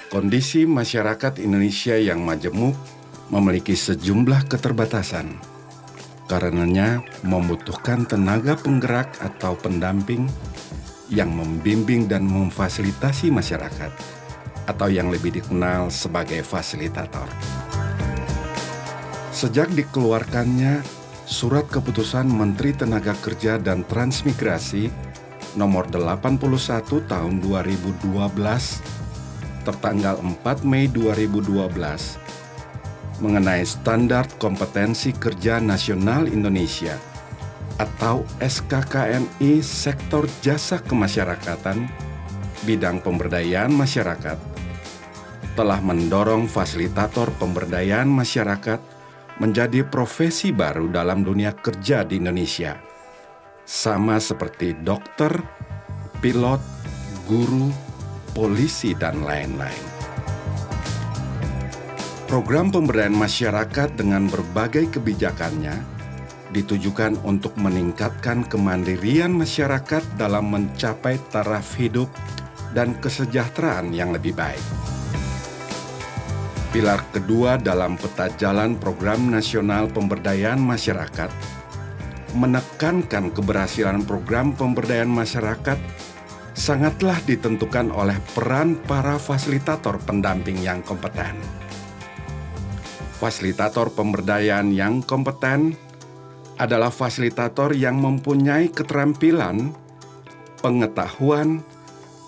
Kondisi masyarakat Indonesia yang majemuk memiliki sejumlah keterbatasan. Karenanya membutuhkan tenaga penggerak atau pendamping yang membimbing dan memfasilitasi masyarakat, atau yang lebih dikenal sebagai fasilitator. Sejak dikeluarkannya Surat Keputusan Menteri Tenaga Kerja dan Transmigrasi Nomor 81 Tahun 2012 tertanggal 4 Mei 2012 mengenai Standar Kompetensi Kerja Nasional Indonesia atau SKKNI Sektor Jasa Kemasyarakatan bidang pemberdayaan masyarakat telah mendorong fasilitator pemberdayaan masyarakat menjadi profesi baru dalam dunia kerja di Indonesia, sama seperti dokter, pilot, guru, polisi, dan lain-lain. Program pemberdayaan masyarakat dengan berbagai kebijakannya ditujukan untuk meningkatkan kemandirian masyarakat dalam mencapai taraf hidup dan kesejahteraan yang lebih baik. Pilar kedua dalam peta jalan Program Nasional Pemberdayaan Masyarakat menekankan keberhasilan program pemberdayaan masyarakat sangatlah ditentukan oleh peran para fasilitator pendamping yang kompeten. Fasilitator pemberdayaan yang kompeten adalah fasilitator yang mempunyai keterampilan, pengetahuan,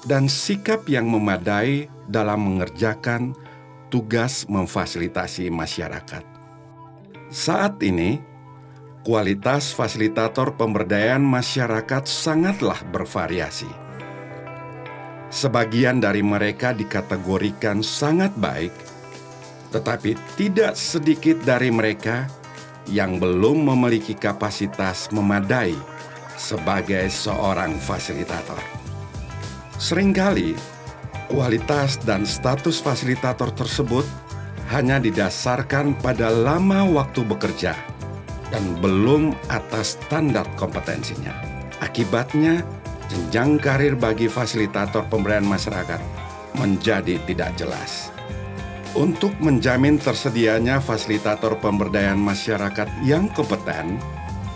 dan sikap yang memadai dalam mengerjakan tugas memfasilitasi masyarakat. Saat ini, kualitas fasilitator pemberdayaan masyarakat sangatlah bervariasi. Sebagian dari mereka dikategorikan sangat baik, tetapi tidak sedikit dari mereka yang belum memiliki kapasitas memadai sebagai seorang fasilitator. Seringkali, kualitas dan status fasilitator tersebut hanya didasarkan pada lama waktu bekerja dan belum atas standar kompetensinya. Akibatnya, jenjang karir bagi fasilitator pemberdayaan masyarakat menjadi tidak jelas. Untuk menjamin tersedianya fasilitator pemberdayaan masyarakat yang kompeten,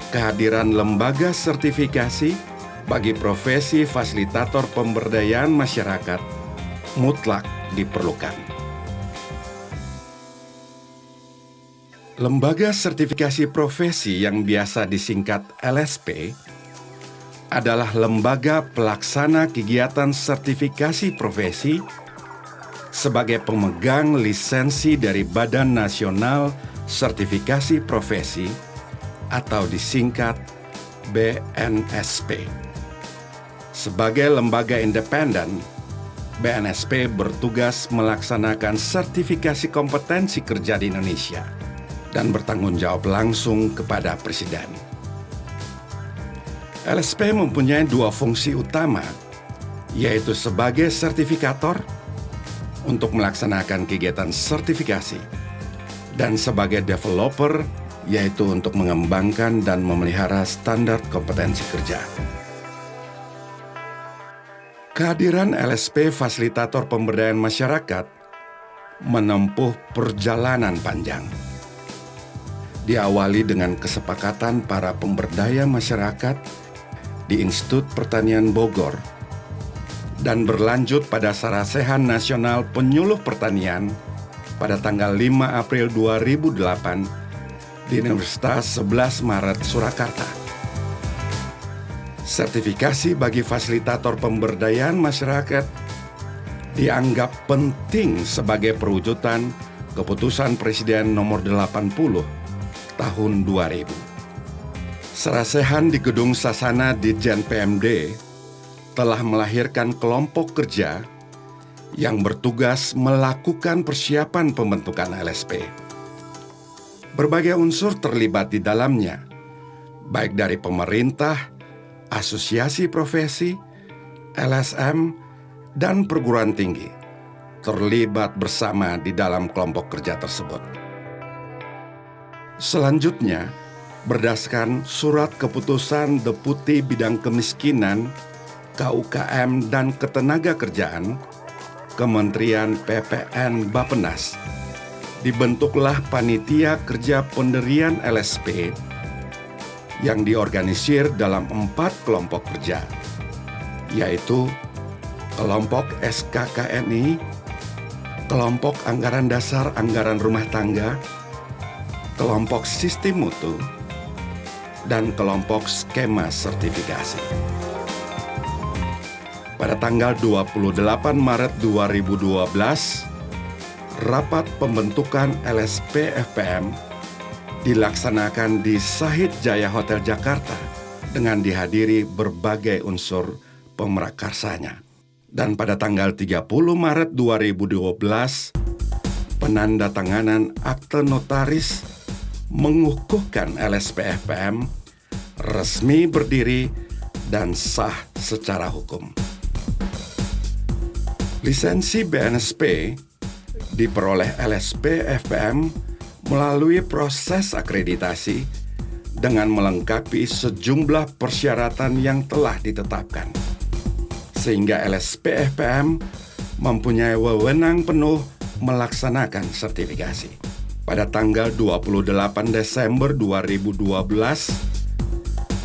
kehadiran lembaga sertifikasi bagi profesi fasilitator pemberdayaan masyarakat mutlak diperlukan. Lembaga sertifikasi profesi yang biasa disingkat LSP adalah lembaga pelaksana kegiatan sertifikasi profesi sebagai pemegang lisensi dari Badan Nasional Sertifikasi Profesi atau disingkat BNSP. Sebagai lembaga independen, BNSP bertugas melaksanakan sertifikasi kompetensi kerja di Indonesia dan bertanggung jawab langsung kepada Presiden. LSP mempunyai dua fungsi utama, yaitu sebagai sertifikator untuk melaksanakan kegiatan sertifikasi dan sebagai developer, yaitu untuk mengembangkan dan memelihara standar kompetensi kerja. Kehadiran LSP fasilitator pemberdayaan masyarakat menempuh perjalanan panjang. Diawali dengan kesepakatan para pemberdaya masyarakat di Institut Pertanian Bogor dan berlanjut pada Sarasehan Nasional Penyuluh Pertanian pada tanggal 5 April 2008 di Universitas 11 Maret Surakarta. Sertifikasi bagi fasilitator pemberdayaan masyarakat dianggap penting sebagai perwujudan Keputusan Presiden Nomor 80 Tahun 2000. Sarasehan di Gedung Sasana Ditjen PMD telah melahirkan kelompok kerja yang bertugas melakukan persiapan pembentukan LSP. Berbagai unsur terlibat di dalamnya, baik dari pemerintah, asosiasi profesi, LSM, dan perguruan tinggi terlibat bersama di dalam kelompok kerja tersebut. Selanjutnya, berdasarkan Surat Keputusan Deputi Bidang Kemiskinan, KUKM, dan Ketenagakerjaan Kementerian PPN Bappenas, dibentuklah Panitia Kerja Pendirian LSP yang diorganisir dalam 4 kelompok kerja, yaitu kelompok SKKNI, kelompok Anggaran Dasar Anggaran Rumah Tangga, kelompok Sistem Mutu, dan kelompok Skema Sertifikasi. Pada tanggal 28 Maret 2012, rapat pembentukan LSP FPM dilaksanakan di Sahid Jaya Hotel Jakarta dengan dihadiri berbagai unsur pemerakarsanya. Dan pada tanggal 30 Maret 2012, penandatanganan akte notaris mengukuhkan LSP FPM resmi berdiri dan sah secara hukum. Lisensi BNSP diperoleh LSP FPM melalui proses akreditasi dengan melengkapi sejumlah persyaratan yang telah ditetapkan, sehingga LSP FPM mempunyai wewenang penuh melaksanakan sertifikasi. Pada tanggal 28 Desember 2012,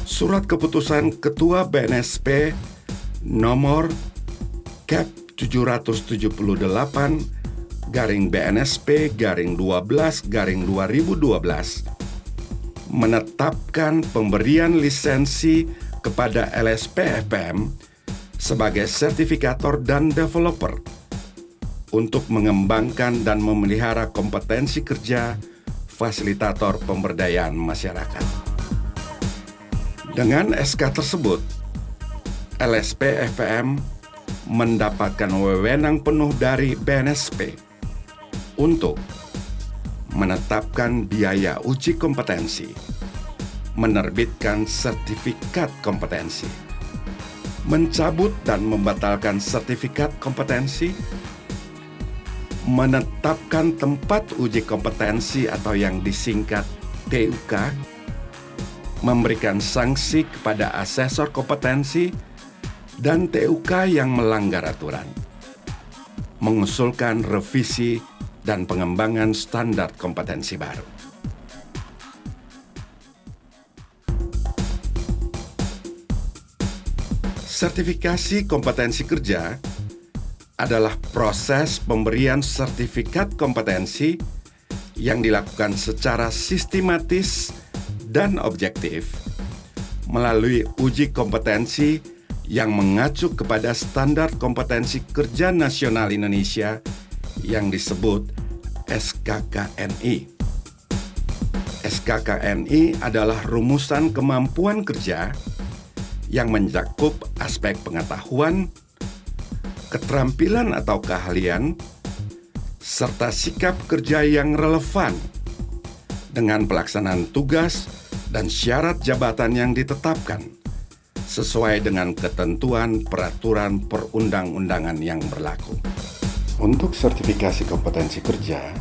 Surat Keputusan Ketua BNSP nomor Cap 778/BNSP/12/2012 menetapkan pemberian lisensi kepada LSP FPM sebagai sertifikator dan developer untuk mengembangkan dan memelihara kompetensi kerja fasilitator pemberdayaan masyarakat. Dengan SK tersebut, LSP FPM mendapatkan wewenang penuh dari BNSP untuk menetapkan biaya uji kompetensi, menerbitkan sertifikat kompetensi, mencabut dan membatalkan sertifikat kompetensi, menetapkan tempat uji kompetensi atau yang disingkat TUK, memberikan sanksi kepada asesor kompetensi dan TUK yang melanggar aturan, mengusulkan revisi dan pengembangan standar kompetensi baru. Sertifikasi kompetensi kerja adalah proses pemberian sertifikat kompetensi yang dilakukan secara sistematis dan objektif melalui uji kompetensi yang mengacu kepada Standar Kompetensi Kerja Nasional Indonesia yang disebut SKKNI. SKKNI adalah rumusan kemampuan kerja yang mencakup aspek pengetahuan, keterampilan atau keahlian, serta sikap kerja yang relevan dengan pelaksanaan tugas dan syarat jabatan yang ditetapkan sesuai dengan ketentuan peraturan perundang-undangan yang berlaku. Untuk sertifikasi kompetensi kerja,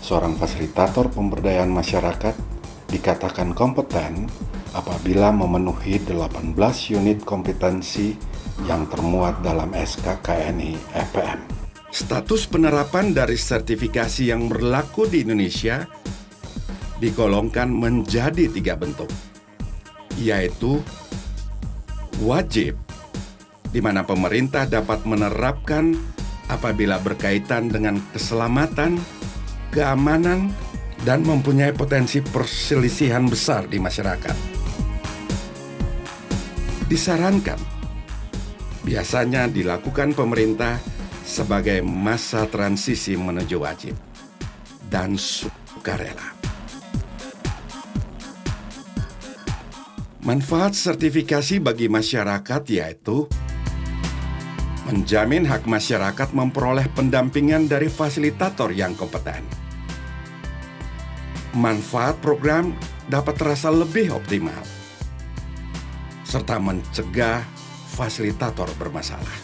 seorang fasilitator pemberdayaan masyarakat dikatakan kompeten apabila memenuhi 18 unit kompetensi yang termuat dalam SKKNI FPM. Status penerapan dari sertifikasi yang berlaku di Indonesia digolongkan menjadi 3 bentuk, yaitu wajib, di mana pemerintah dapat menerapkan apabila berkaitan dengan keselamatan, keamanan, dan mempunyai potensi perselisihan besar di masyarakat. Disarankan, biasanya dilakukan pemerintah sebagai masa transisi menuju wajib dan sukarela. Manfaat sertifikasi bagi masyarakat yaitu menjamin hak masyarakat memperoleh pendampingan dari fasilitator yang kompeten. Manfaat program dapat terasa lebih optimal, serta mencegah fasilitator bermasalah.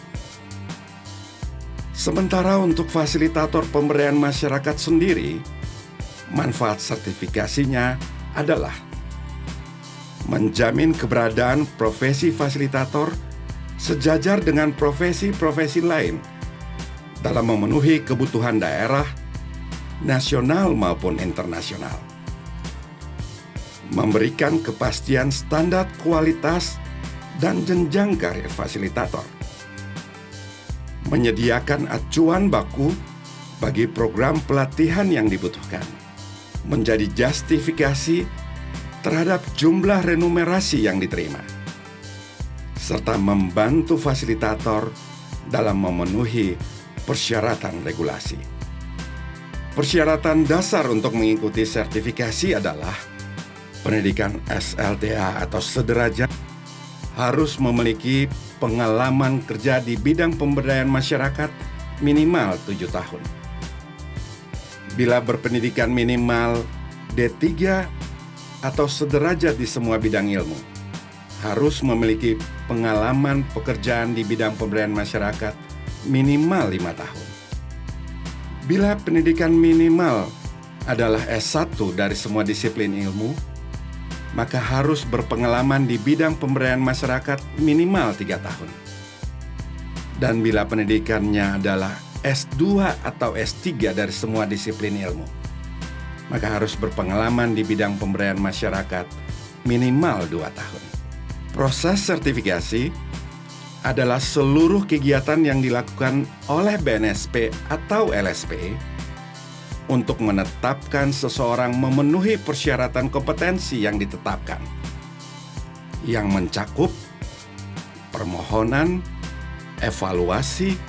Sementara untuk fasilitator pemberdayaan masyarakat sendiri, manfaat sertifikasinya adalah menjamin keberadaan profesi fasilitator sejajar dengan profesi-profesi lain dalam memenuhi kebutuhan daerah, nasional maupun internasional. Memberikan kepastian standar kualitas dan jenjang karir fasilitator. Menyediakan acuan baku bagi program pelatihan yang dibutuhkan. Menjadi justifikasi terhadap jumlah remunerasi yang diterima. Serta membantu fasilitator dalam memenuhi persyaratan regulasi. Persyaratan dasar untuk mengikuti sertifikasi adalah pendidikan SLTA atau sederajat, harus memiliki pengalaman kerja di bidang pemberdayaan masyarakat minimal 7 tahun. Bila berpendidikan minimal D3 atau sederajat di semua bidang ilmu, harus memiliki pengalaman pekerjaan di bidang pemberdayaan masyarakat minimal 5 tahun. Bila pendidikan minimal adalah S1 dari semua disiplin ilmu, maka harus berpengalaman di bidang pemberdayaan masyarakat minimal 3 tahun. Dan bila pendidikannya adalah S2 atau S3 dari semua disiplin ilmu, maka harus berpengalaman di bidang pemberdayaan masyarakat minimal 2 tahun. Proses sertifikasi adalah seluruh kegiatan yang dilakukan oleh BNSP atau LSP untuk menetapkan seseorang memenuhi persyaratan kompetensi yang ditetapkan, yang mencakup permohonan, evaluasi,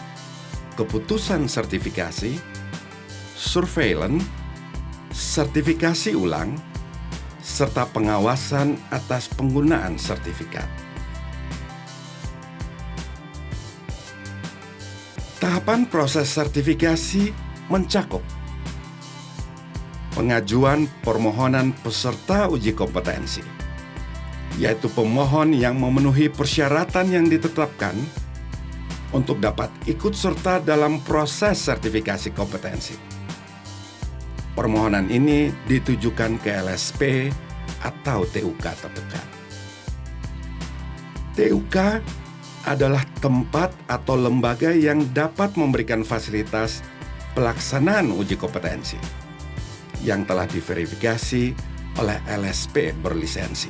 keputusan sertifikasi, surveillance, sertifikasi ulang, serta pengawasan atas penggunaan sertifikat. Tahapan proses sertifikasi mencakup pengajuan permohonan peserta uji kompetensi, yaitu pemohon yang memenuhi persyaratan yang ditetapkan untuk dapat ikut serta dalam proses sertifikasi kompetensi. Permohonan ini ditujukan ke LSP atau TUK terdekat. TUK adalah tempat atau lembaga yang dapat memberikan fasilitas pelaksanaan uji kompetensi yang telah diverifikasi oleh LSP berlisensi.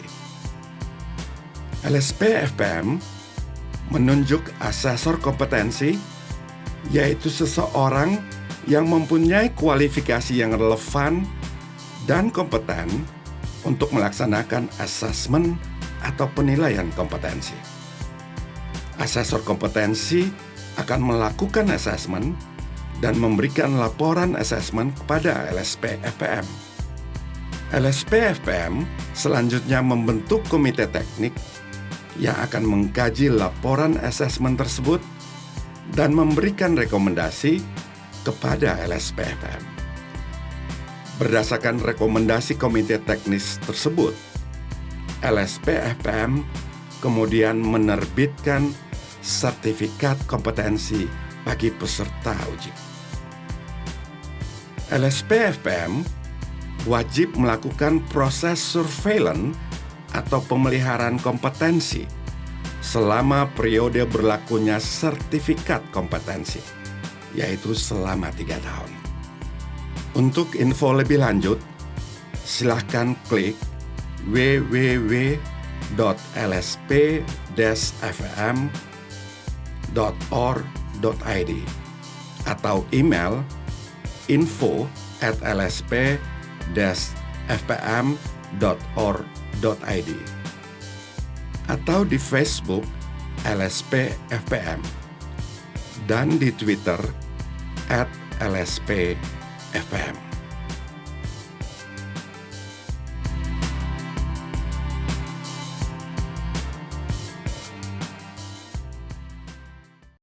LSP FPM menunjuk asesor kompetensi, yaitu seseorang yang mempunyai kualifikasi yang relevan dan kompeten untuk melaksanakan asesmen atau penilaian kompetensi. Asesor kompetensi akan melakukan asesmen dan memberikan laporan asesmen kepada LSP FPM. LSP FPM selanjutnya membentuk komite teknik yang akan mengkaji laporan asesmen tersebut dan memberikan rekomendasi kepada LSP FPM. Berdasarkan rekomendasi komite teknis tersebut, LSP FPM kemudian menerbitkan sertifikat kompetensi bagi peserta uji. LSP FPM wajib melakukan proses surveillance atau pemeliharaan kompetensi selama periode berlakunya sertifikat kompetensi, yaitu selama 3 tahun. Untuk info lebih lanjut, silakan klik www.lsp-fm.org.id atau email info@lsp-fpm.org.id atau di Facebook LSP FPM dan di Twitter @LSP FPM.